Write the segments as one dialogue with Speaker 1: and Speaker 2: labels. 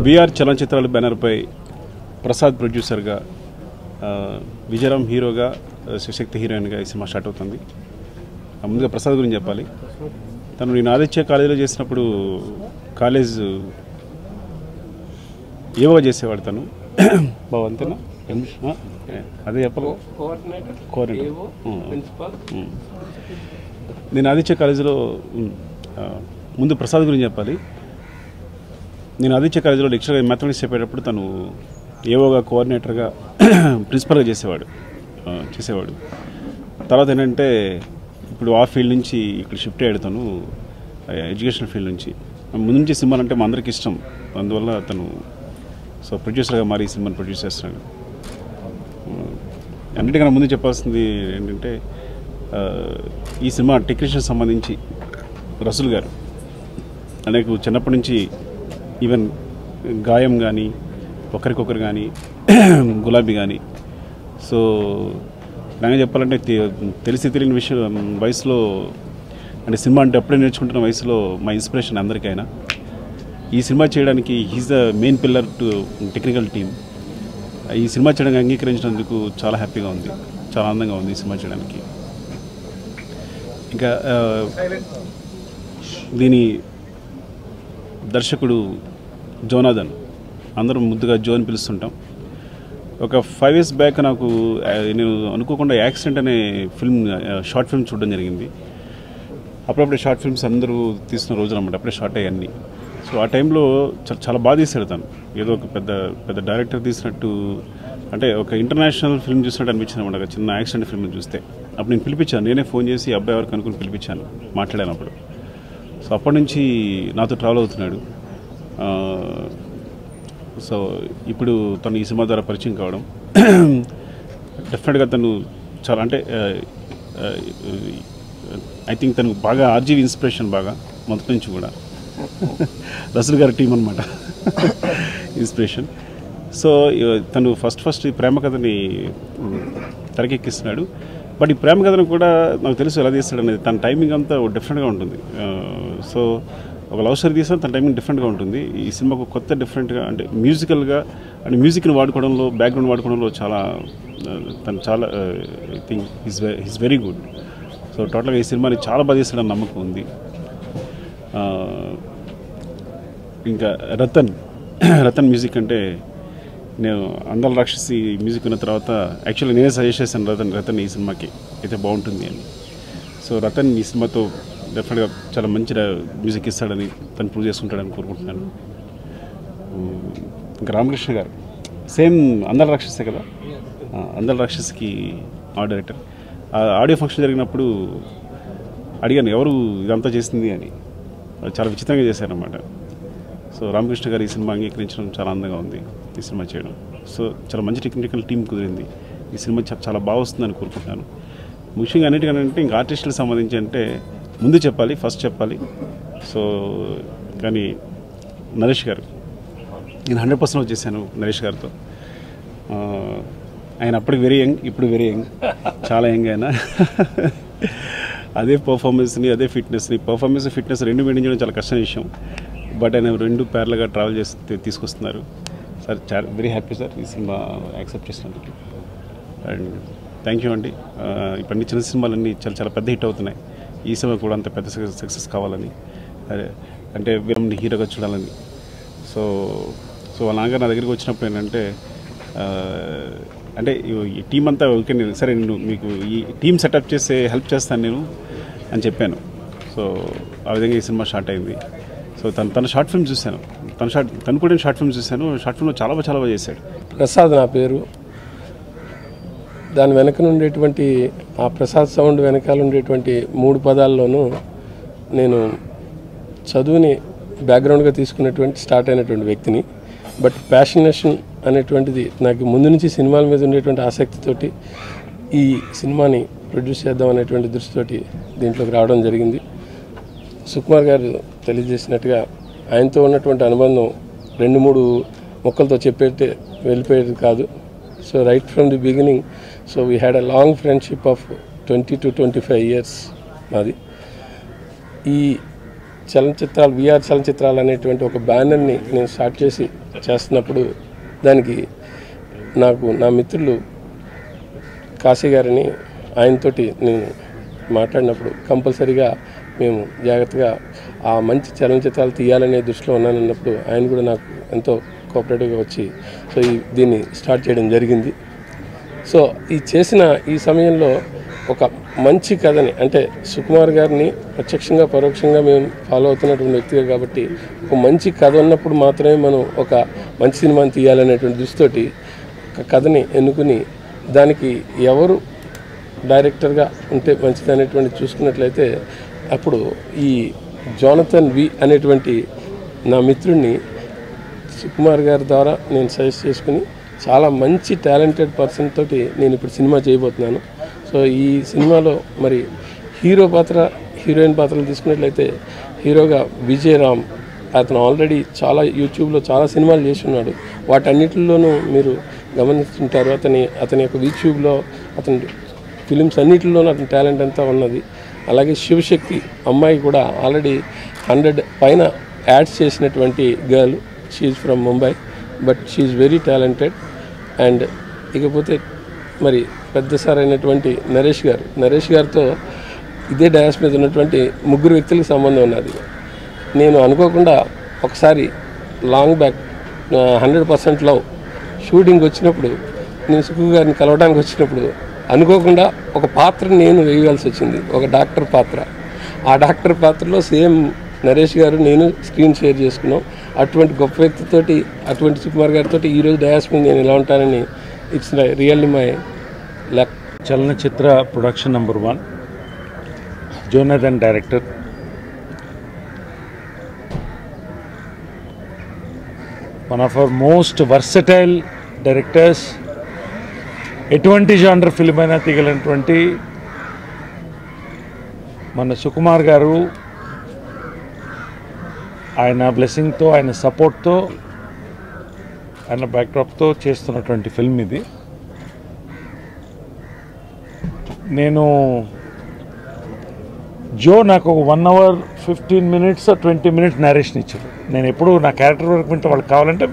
Speaker 1: VR చలనచిత్రాల బ్యానర్పై ప్రసాద్ ప్రొడ్యూసర్గా, విజయరామ్ హీరోగా, శివశక్తి హీరోయిన్గా ఈ సినిమా స్టార్ట్ అవుతుంది. ముందుగా ప్రసాద్ గురించి చెప్పాలి. తను నేను ఆదిత్య కాలేజీలో చేసినప్పుడు కాలేజ్ ఏవో చేసేవాడు తను. బాబు అంతేనా? అదే చెప్పాలి. నేను ఆదిత్య కాలేజీలో ముందు ప్రసాద్ గురించి చెప్పాలి. నేను ఆదిత్య కాలేజీలో లెక్చరర్గా మ్యాథమెటిక్స్ చెప్పేటప్పుడు తను ఏవోగా, కోఆర్డినేటర్గా, ప్రిన్సిపల్గా చేసేవాడు. తర్వాత ఏంటంటే ఇప్పుడు ఆ ఫీల్డ్ నుంచి ఇక్కడ షిఫ్ట్ అయ్యాడు తను, ఎడ్యుకేషన్ ఫీల్డ్ నుంచి. ముందు నుంచి సినిమాలు అంటే మా అందరికి ఇష్టం, అందువల్ల తను ప్రొడ్యూసర్గా మారి ఈ సినిమాని ప్రొడ్యూస్ చేస్తున్నాడు. అన్నిటికన్నా ముందు చెప్పాల్సింది ఏంటంటే ఈ సినిమా టెక్నీషియన్ సంబంధించి రసూల్ గారు అనేక చిన్నప్పటి నుంచి ఈవెన్ గాయం కానీ, ఒకరికొకరు కానీ, గులాబీ కానీ, సో నాకు చెప్పాలంటే తెలిసి తెలియని విషయం వయసులో, అంటే సినిమా అంటే అప్పుడే నేర్చుకుంటున్న వయసులో మా ఇన్స్పిరేషన్ అందరికైనా. ఈ సినిమా చేయడానికి he's the main pillar to technical team. ఈ సినిమా చేయడానికి అంగీకరించినందుకు చాలా హ్యాపీగా ఉంది, చాలా ఆనందంగా ఉంది ఈ సినిమా చేయడానికి. ఇంకా దీని దర్శకుడు జోనాథన్, అందరం ముద్దుగా జో అని పిలుస్తుంటాం. ఒక 5 years బ్యాక్ నాకు నేను అనుకోకుండా యాక్సిడెంట్ అనే షార్ట్ ఫిల్మ్ చూడడం జరిగింది. అప్పుడప్పుడే షార్ట్ ఫిల్మ్స్ అందరూ తీస్తున్న రోజులు అన్నమాట, అప్పుడే షార్ట్ అయ్యాన్ని. సో ఆ టైంలో చాలా బాగా తీసాడు తను, ఏదో ఒక పెద్ద డైరెక్టర్ తీసినట్టు, అంటే ఒక ఇంటర్నేషనల్ ఫిల్మ్ చూసినట్టు అనిపించింది అనమాట. ఒక చిన్న యాక్సిడెంట్ ఫిల్మ్ చూస్తే అప్పుడు నేను పిలిపించాను, నేనే ఫోన్ చేసి అబ్బాయి ఎవరికి అనుకుని పిలిపించాను, మాట్లాడాను అప్పుడు. సో అప్పటి నుంచి నాతో ట్రావెల్ అవుతున్నాడు. సో ఇప్పుడు తను ఈ సినిమా ద్వారా పరిచయం కావడం, డెఫినెట్గా తను చాలా, అంటే ఐ థింక్ తనకు బాగా ఆర్జీవి ఇన్స్పిరేషన్, బాగా మొదటి నుంచి కూడా రసూల్ గారి టీం అనమాట ఇన్స్పిరేషన్. సో తను ఫస్ట్ ఈ ప్రేమ కథని తెరకెక్కిస్తున్నాడు. బట్ ఈ ప్రేమ కథను కూడా నాకు తెలుసు ఎలా తీస్తాడు అనేది. తన టైమింగ్ అంతా డిఫరెంట్గా ఉంటుంది. సో ఒక లవ్ స్టోరీ తీసినా తన టైమింగ్ డిఫరెంట్గా ఉంటుంది. ఈ సినిమాకు కొత్త డిఫరెంట్గా, అంటే మ్యూజికల్గా, అంటే మ్యూజిక్ని వాడుకోవడంలో, బ్యాక్గ్రౌండ్ వాడుకోవడంలో తను చాలా I think is very good. So టోటల్గా ఈ సినిమాని చాలా బాగా తీస్తాడని నమ్మకం ఉంది. ఇంకా రతన్ మ్యూజిక్ అంటే, నేను అందాల రాక్షసి మ్యూజిక్ విన్న తర్వాత యాక్చువల్లీ నేనే సజెస్ట్ చేశాను రతన్ ఈ సినిమాకి అయితే బాగుంటుంది అని. సో రతన్ ఈ సినిమాతో డెఫినెట్గా చాలా మంచి మ్యూజిక్ ఇస్తాడని, తను ప్రూవ్ చేసుకుంటాడని కోరుకుంటున్నాను. ఇంకా రామకృష్ణ గారు సేమ్ అందాల రాక్షసే కదా, అందాల రాక్షసికి ఆర్ట్ డైరెక్టర్. ఆడియో ఫంక్షన్ జరిగినప్పుడు అడిగాను ఎవరు ఇదంతా చేసింది అని, చాలా విచిత్రంగా చేశారన్నమాట. సో రామకృష్ణ గారు ఈ సినిమా అంగీకరించడం చాలా ఆనందంగా ఉంది, ఈ సినిమా చేయడం. సో చాలా మంచి టెక్నికల్ టీం కుదిరింది. ఈ సినిమా చాలా బాగా వస్తుందని కోరుకుంటున్నాను. ముఖ్యంగా అన్నిటికంటే ఇంకా ఆర్టిస్టులకు సంబంధించి అంటే ముందు చెప్పాలి, ఫస్ట్ చెప్పాలి. సో కానీ నరేష్ గారు, నేను 100% వచ్చేసాను నరేష్ గారితో. ఆయన అప్పటికి వెరీ యంగ్, ఇప్పుడు వెరీ యంగ్, చాలా యంగ్ అయినా. అదే పర్ఫార్మెన్స్ని, అదే పర్ఫార్మెన్స్ ఫిట్నెస్ రెండు మెయింటైన్ చేయడం చాలా కష్టమైన విషయం. బట్ ఆయన రెండు ప్యారల్గా ట్రావెల్ చేసి తీసుకొస్తున్నారు సార్. వెరీ హ్యాపీ సార్ ఈ సినిమా యాక్సెప్ట్ చేసినందుకు. అండ్ థ్యాంక్ యూ అండి. ఇప్పుడు చిన్న సినిమాలన్నీ చాలా పెద్ద హిట్ అవుతున్నాయి. ఈ సినిమా కూడా అంత పెద్ద సక్సెస్ కావాలని, అంటే వీరమ్ని హీరోగా చూడాలని. సో వాళ్ళ నాన్నగారు నా దగ్గరికి వచ్చినప్పుడు ఏంటంటే, అంటే ఈ టీం అంతా ఓకే, సరే నేను మీకు ఈ టీం సెటప్ చేసే హెల్ప్ చేస్తాను నేను అని చెప్పాను. సో ఆ విధంగా ఈ సినిమా స్టార్ట్ అయింది. సో తన షార్ట్ ఫిల్మ్ చూశాను, తను కూడా షార్ట్ ఫిల్మ్ చూశాను. షార్ట్ ఫిల్మ్లో చాలా బాగా చేశాడు.
Speaker 2: ప్రసాద్ నా పేరు. దాని వెనక ఉండేటువంటి ఆ ప్రసాద్ సౌండ్ వెనకాల ఉండేటువంటి 3 పదాల్లోనూ నేను చదువుని బ్యాక్గ్రౌండ్గా తీసుకున్నటువంటి స్టార్ట్ అయినటువంటి వ్యక్తిని. బట్ ప్యాషనేషన్ అనేటువంటిది నాకు ముందు నుంచి సినిమాల మీద ఉండేటువంటి ఆసక్తితోటి ఈ సినిమాని ప్రొడ్యూస్ చేద్దాం అనేటువంటి దృష్టితోటి దీంట్లోకి రావడం జరిగింది. సుకుమార్ గారు తెలియజేసినట్టుగా ఆయనతో ఉన్నటువంటి అనుబంధం 2-3 మొక్కలతో చెప్పేటే వెళ్ళిపోయేది కాదు. So right from the beginning, so we had a long friendship of 20 to 25 years మాది. ఈ చలనచిత్రాలు విఆర్ చలనచిత్రాలు అనేటువంటి ఒక బ్యానర్ని నేను స్టార్ట్ చేస్తున్నప్పుడు దానికి నాకు నా మిత్రులు కాశీ గారిని ఆయనతోటి నేను మాట్లాడినప్పుడు కంపల్సరీగా మేము జాగ్రత్తగా ఆ మంచి చలనచిత్రాలు తీయాలనే దృష్టిలో ఉన్నానన్నప్పుడు ఆయన కూడా నాకు ఎంతో కోఆపరేటివ్గా వచ్చి సో దీన్ని స్టార్ట్ చేయడం జరిగింది. సో ఈ చేసిన ఈ సమయంలో ఒక మంచి కథని అంటే సుకుమార్ గారిని ప్రత్యక్షంగా పరోక్షంగా మేము ఫాలో అవుతున్నటువంటి వ్యక్తిగా కాబట్టి ఒక మంచి కథ ఉన్నప్పుడు మాత్రమే మనం ఒక మంచి సినిమాని తీయాలనేటువంటి దృష్టితోటి ఒక కథని ఎన్నుకుని దానికి ఎవరు డైరెక్టర్గా ఉంటే మంచిది అనేటువంటి చూసుకున్నట్లయితే అప్పుడు ఈ జోనథన్ వి అనేటువంటి నా మిత్రుడిని సుకుమార్ గారి ద్వారా నేను సజెస్ట్ చేసుకుని చాలా మంచి టాలెంటెడ్ పర్సన్ తోటి నేను ఇప్పుడు సినిమా చేయబోతున్నాను. సో ఈ సినిమాలో మరి హీరో పాత్ర హీరోయిన్ పాత్రలు తీసుకున్నట్లయితే హీరోగా విజయ్ రామ్ అతను ఆల్రెడీ చాలా యూట్యూబ్లో చాలా సినిమాలు చేసి ఉన్నాడు. వాటన్నిటిలోనూ మీరు గమనిస్తుంటారు. అతని యొక్క యూట్యూబ్లో అతని ఫిలిమ్స్ అన్నిటిలోనూ అతని టాలెంట్ అంతా ఉన్నది. అలాగే శివశక్తి అమ్మాయి కూడా ఆల్రెడీ 100 పైన యాడ్స్ చేసినటువంటి girl. She from Mumbai but she very talented. And ఇకపోతే మరి పెద్ద సార్ అయినటువంటి నరేష్ గారితో ఇదే డయాస్ మీద ఉన్నటువంటి 3 వ్యక్తులకు సంబంధం ఉన్నది. నేను అనుకోకుండా ఒకసారి లాంగ్ బ్యాక్ 100% లవ్ షూటింగ్ వచ్చినప్పుడు నేను సుకు గారిని కలవడానికి వచ్చినప్పుడు అనుకోకుండా ఒక పాత్ర నేను వేయవలసి వచ్చింది, ఒక డాక్టర్ పాత్ర. ఆ డాక్టర్ పాత్రలో సేమ్ నరేష్ గారు నేను స్క్రీన్ షేర్ చేసుకున్నాం. అటువంటి గొప్ప వ్యక్తితోటి అటువంటి సుకుమార్ గారితో ఈరోజు డయాస్ మీద నేను ఎలా ఉంటానని ఇట్స్ రియల్లీ మై లక్.
Speaker 3: చలనచిత్ర production number 1 Jonathan director. One of our most versatile directors. ఎటువంటి జానర్ ఫిల్మ్ అయినా తీయగలిగినటువంటి మన సుకుమార్ గారు ఆయన బ్లెస్సింగ్తో ఆయన సపోర్ట్తో ఆయన బ్యాక్డ్రాప్తో చేస్తున్నటువంటి ఫిల్మ్ ఇది. నేను నాకు 1 hour 15 minutes 20 minutes నేరేషన్ ఇచ్చారు. నేను ఎప్పుడు నా క్యారెక్టర్ వర్క్ వింటే వాళ్ళకి కావాలంటే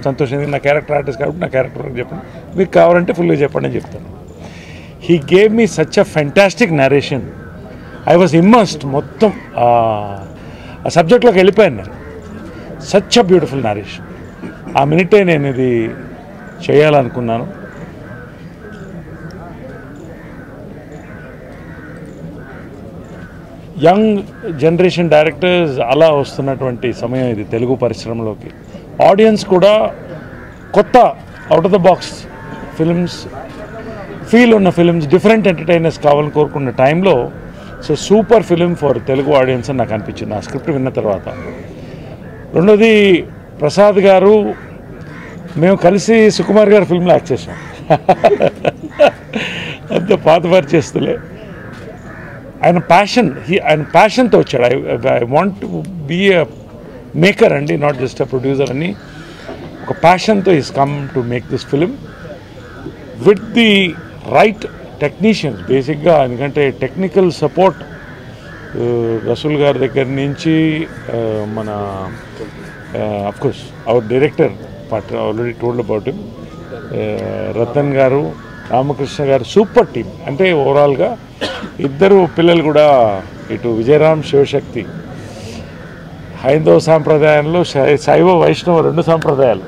Speaker 3: సంతోషంగా నా క్యారెక్టర్ ఆర్టిస్ట్ కాబట్టి నా క్యారెక్టర్ వర్క్ చెప్పండి, మీకు కావాలంటే ఫుల్గా చెప్పండి అని చెప్తాను. He gave me such a fantastic narration. I was immersed. మొత్తం ఆ సబ్జెక్ట్లోకి వెళ్ళిపోయాను నేను. Such a beautiful narration. ఆ మినిటే నేను ఇది చేయాలనుకున్నాను. యంగ్ జనరేషన్ డైరెక్టర్స్ అలా వస్తున్నటువంటి సమయం ఇది తెలుగు పరిశ్రమలోకి. ఆడియన్స్ కూడా కొత్త out of the box films, feel ఉన్న ఫిల్మ్స్, డిఫరెంట్ ఎంటర్టైనర్స్ కావాలని కోరుకున్న టైంలో so super film for Telugu audience అని నాకు అనిపించింది ఆ స్క్రిప్ట్ విన్న తర్వాత. రెండోది ప్రసాద్ గారు మేము కలిసి సుకుమార్ గారి ఫిల్మ్లో యాక్ట్ చేసాం. అంత పాత పరిచేస్తులే. ఆయన ప్యాషన్తో వచ్చాడు. I want to be a maker అండి, నాట్ జస్ట్ ఎ ప్రొడ్యూసర్ అని ఒక ప్యాషన్తో is come to make this film with the right technicians. బేసిక్గా ఎందుకంటే టెక్నికల్ సపోర్ట్ రసూల్ గారి దగ్గర నుంచి మన of course our director already told about him, Ratan గారు, రామకృష్ణ గారు, సూపర్ టీమ్. అంటే ఓవరాల్గా ఇద్దరు పిల్లలు కూడా ఇటు విజయరామ్, శివశక్తి, హైందవ సాంప్రదాయంలో శైవ వైష్ణవ 2 సాంప్రదాయాలు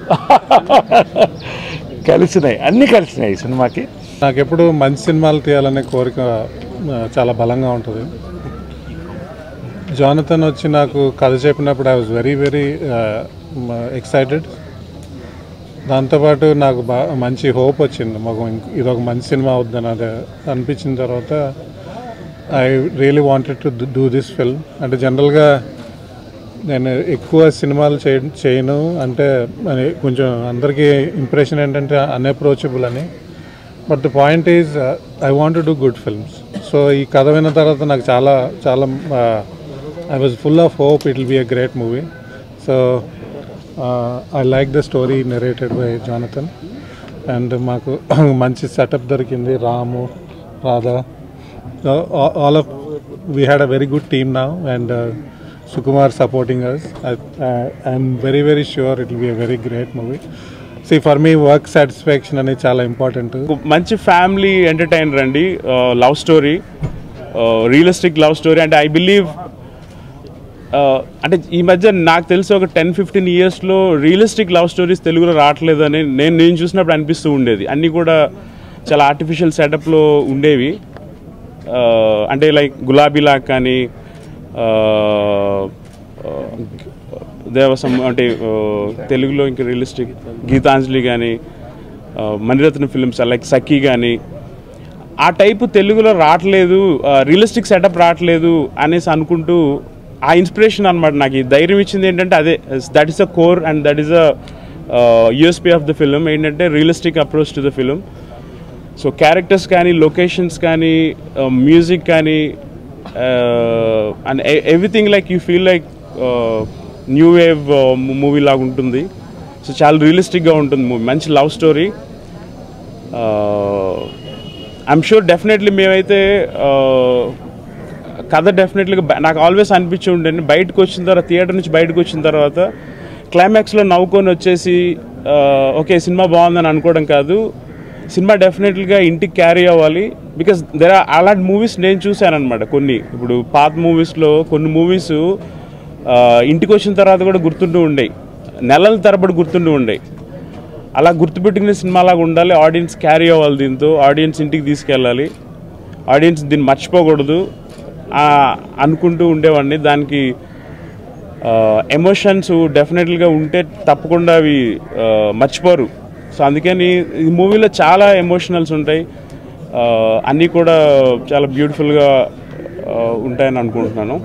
Speaker 3: కలిసినాయి, అన్నీ కలిసినాయి ఈ సినిమాకి.
Speaker 4: నాకు ఎప్పుడు మంచి సినిమాలు తీయాలనే కోరిక చాలా బలంగా ఉంటుంది. జోనథన్ వచ్చి నాకు కథ చెప్పినప్పుడు ఐ వాజ్ వెరీ ఎక్సైటెడ్. దాంతోపాటు నాకు మంచి హోప్ వచ్చింది, మాకు ఇదొక మంచి సినిమా అవుద్దని అది అనిపించిన తర్వాత I really wanted to do this film. అంటే జనరల్గా నేను ఎక్కువ సినిమాలు చేయను, అంటే కొంచెం అందరికీ ఇంప్రెషన్ ఏంటంటే అన్అప్రోచబుల్ అని. But the point is I want to do good films. So ఈ కథ విన్న తర్వాత నాకు చాలా I was full of hope it will be a great movie. So I like the story narrated by Jonathan. And మాకు మంచి setup దొరికింది, రాము, Radha, all of we had a very good team now, and Sukumar supporting us. I'm very, very sure it will be a very great movie. See, for me, work satisfaction అనేది చాలా important.
Speaker 1: మంచి family entertainer అండి, love story, realistic love story. అంటే I believe అంటే ఈ మధ్య నాకు తెలిసి ఒక 10-15 ఇయర్స్లో రియలిస్టిక్ లవ్ స్టోరీస్ తెలుగులో రావట్లేదని నేను చూసినప్పుడు అనిపిస్తూ ఉండేది. అన్నీ కూడా చాలా ఆర్టిఫిషియల్ సెటప్లో ఉండేవి. అంటే లైక్ గులాబీలా కానీ దేవసం అంటే తెలుగులో ఇంకా రియలిస్టిక్ గీతాంజలి కానీ మణిరత్న ఫిల్మ్స్ లైక్ సఖీ కానీ ఆ టైపు తెలుగులో రావట్లేదు, రియలిస్టిక్ సెటప్ రావట్లేదు అనేసి అనుకుంటూ ఆ ఇన్స్పిరేషన్ అనమాట. నాకు ఈ ధైర్యం ఇచ్చింది ఏంటంటే అదే, that is the core and that is the USP of the film. ఏంటంటే realistic approach to the film. So characters కానీ, లొకేషన్స్ కానీ, మ్యూజిక్ కానీ, and everything like you feel like new wave movie లాగా ఉంటుంది. సో చాలా రియలిస్టిక్గా ఉంటుంది movie, మంచి love story. I'm sure definitely మేమైతే కథ డెఫినెట్లీగా నాకు ఆల్వేస్ అనిపించి ఉండండి, బయటకు వచ్చిన తర్వాత థియేటర్ నుంచి బయటకు వచ్చిన తర్వాత క్లైమాక్స్లో నవ్వుకొని వచ్చేసి ఓకే సినిమా బాగుందని అనుకోవడం కాదు, సినిమా డెఫినెట్లీగా ఇంటికి క్యారీ అవ్వాలి. బికాస్ అలాంటి మూవీస్ నేను చూశాను అనమాట. కొన్ని ఇప్పుడు పాత మూవీస్లో కొన్ని మూవీస్ ఇంటికి వచ్చిన తర్వాత కూడా గుర్తుంటూ ఉండేవి, నెలల తరబడి గుర్తుంటూ ఉండేవి. అలా గుర్తుపెట్టుకునే సినిమాలాగా ఉండాలి, ఆడియన్స్ క్యారీ అవ్వాలి, దీంతో ఆడియన్స్ ఇంటికి తీసుకెళ్ళాలి, ఆడియన్స్ దీన్ని మర్చిపోకూడదు అనుకుంటూ ఉండేవాడిని. దానికి ఎమోషన్స్ డెఫినెట్లీగా ఉంటే తప్పకుండా అవి మర్చిపోరు. సో అందుకని ఈ మూవీలో చాలా ఎమోషనల్స్ ఉంటాయి, అన్నీ కూడా చాలా బ్యూటిఫుల్గా ఉంటాయని అనుకుంటున్నాను.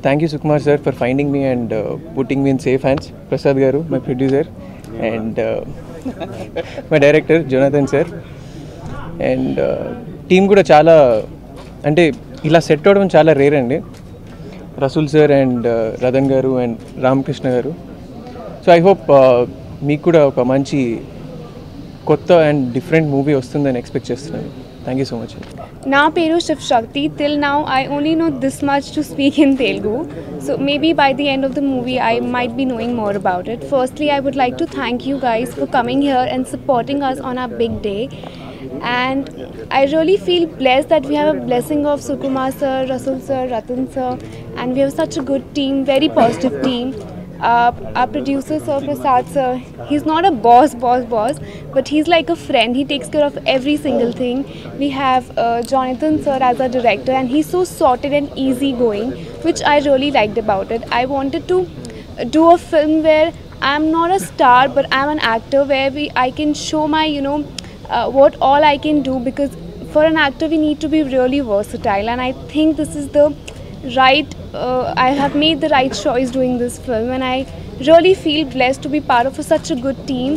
Speaker 5: Thank you, Sukumar sir, for finding me and putting me in safe hands. Prasad garu, my producer, and my director, Jonathan sir, and team kuda chala ante ila set avadam chala rare andi. Rasul sir and Radan garu and Ramakrishna garu. So I hope meeku kuda oka manchi kotta and different movie ostundani expect chestunanu. Thank you so much.
Speaker 6: Na peru Shiv Shakti. Till now I only know this much to speak in Telugu. So maybe by the end of the movie I might be knowing more about it. Firstly, I would like to thank you guys for coming here and supporting us on our big day. And I really feel blessed that we have a blessing of Sukumar sir, Rasul sir, Ratan sir, and we have such a good team, very positive team. Our producer Sir Prasad sir, he's not a boss, but he's like a friend. He takes care of every single thing. We have Jonathan sir as our director, and he's so sorted and easygoing, which I really liked about it. I wanted to do a film where I'm not a star, but I'm an actor, where I can show my, what all I can do, because for an actor we need to be really versatile, and I think this is the right, I have made the right choice doing this film, and I really feel blessed to be part of such a good team.